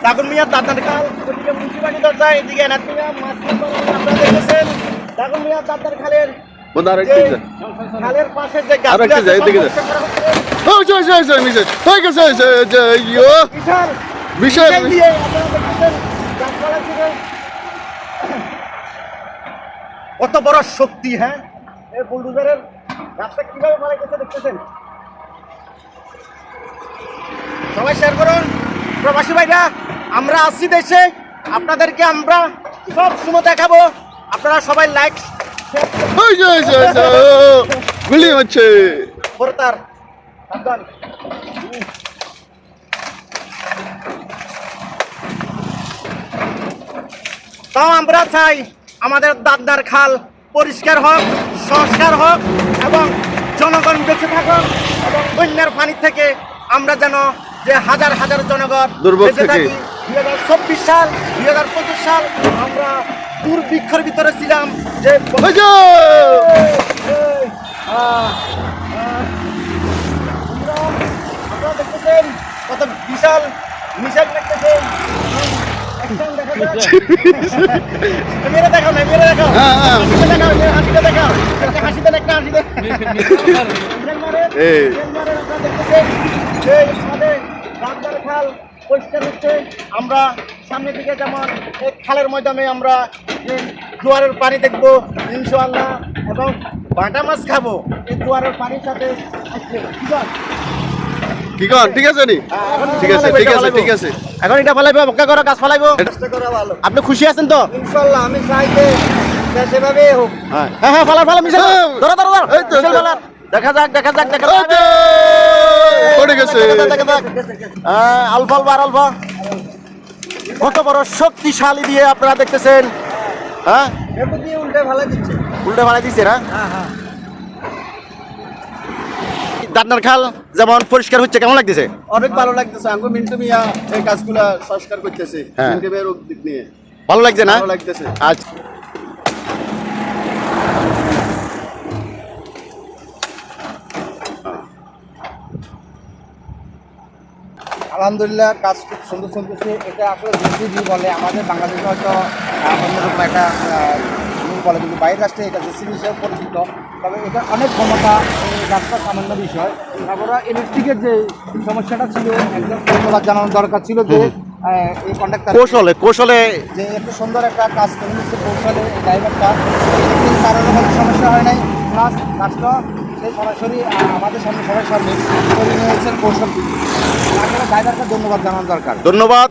দাগন মিয়া দাদার খাল, ওদিকে মুন্সিপালি দরজা, এদিকে এনাথ মিয়া মাছ আপনারা দেখেছেন। দাগন মিয়া দাদার খালের খালের পাশে যে গাছগুলো আছে বিশাল দিয়ে আপনারা দেখেছেন গাছপালা থেকে কত বড় শক্তি। হ্যাঁ, এই বুলডোজারের রাস্তা কিভাবে বানাইতেছে দেখতেছেন। সবাই শেয়ার করুন। প্রবাসী ভাইরা, আমরা আসছি দেশে, আপনাদেরকে আমরা সব সময় দেখাবো। আপনারা সবাই লাইক গুলি হচ্ছে ফোরতার সাবধান। তাও আমরা চাই আমাদের দাদার খাল পরিষ্কার হোক, সংস্কার হোক এবং জনগণ বেঁচে থাকুক এবং বন্যার পানি থেকে আমরা যেন যে হাজার হাজার জনগণ বেঁচে থাকি। 2024 সাল 2025 সাল আমরা দুর্ভিক্ষের ভিতরে ছিলাম যে আপনারা দেখতেছেন কত বিশাল মিশাল দেখতেছেন। মেরে দেখাও না, মেরে দেখাও, হাসিতে দেখাও, হাসিতে দেখাও, হাসিতে একটা হাসিতে দেখতেছেন যে আমাদের বাগদার খাল পরিষ্কার হচ্ছে। আমরা সামনের দিকে যেমন এই খালের ময়দানে আমরা জোয়ারের পানি দেখবো ইনশাআল্লাহ এবং বাটা মাছ খাবো এই জোয়ারের পানির সাথে। কি কন ঠিক আছে নি? ঠিক আছে ঠিক আছে ঠিক আছে। এখন এটা ফলাইবো, মক্কা করো, গাছ ফলাইবো। চেষ্টা করা ভালো। আপনি খুশি আছেন তো? ইনশাআল্লাহ আমি চাই যে সেভাবেই হোক। হ্যাঁ হ্যাঁ, ফলা ফলা মিশাল ধরো ধরো ধরো মিশাল ফলা। দেখা যাক দেখা যাক দেখা যাক। পড়ে গেছে। আলফা আলফা আলফা কত বড় শক্তিশালী দিয়ে আপনারা দেখতেছেন। হ্যাঁ, এত দিয়ে উল্টে ফেলাই দিচ্ছে, উল্টে ফেলাই দিচ্ছে না? হ্যাঁ হ্যাঁ। দাদনার খাল যেমন পরিষ্কার হচ্ছে, কেমন লাগতেছে? অনেক ভালো লাগতেছে। আঙ্গু মিন্টু মিয়া এই কাজগুলা সংস্কার করতেছে। মিন্টু মিয়ার উদ্যোগ নিয়ে ভালো লাগছে না? ভালো লাগতেছে। আচ্ছা, আলহামদুলিল্লাহ কাজ খুব সুন্দর চলতেছে। এটা আসলে জেসিবি বলে, আমাদের বাংলাদেশে হয়তো অন্যরকম একটা বলে, কিন্তু বাইরের রাষ্ট্রে এটা জেসিবি হিসেবে পরিচিত। তবে এটা অনেক ক্ষমতা, এই রাস্তা সামান্য বিষয়। তারপরে ইলেকট্রিকের যে সমস্যাটা ছিল, একদম ধন্যবাদ জানানোর দরকার ছিল যে এই কন্ডাক্টর কৌশলে যে এত সুন্দর একটা কাজ করে নিচ্ছে, কৌশলে ড্রাইভারটা কারণে কোনো সমস্যা হয় নাই। প্লাস কাজটা সেই সরাসরি আমাদের সামনে সবাই সামনে করে নিয়েছেন কৌশল। আসলে ড্রাইভারকে ধন্যবাদ জানানো দরকার। ধন্যবাদ।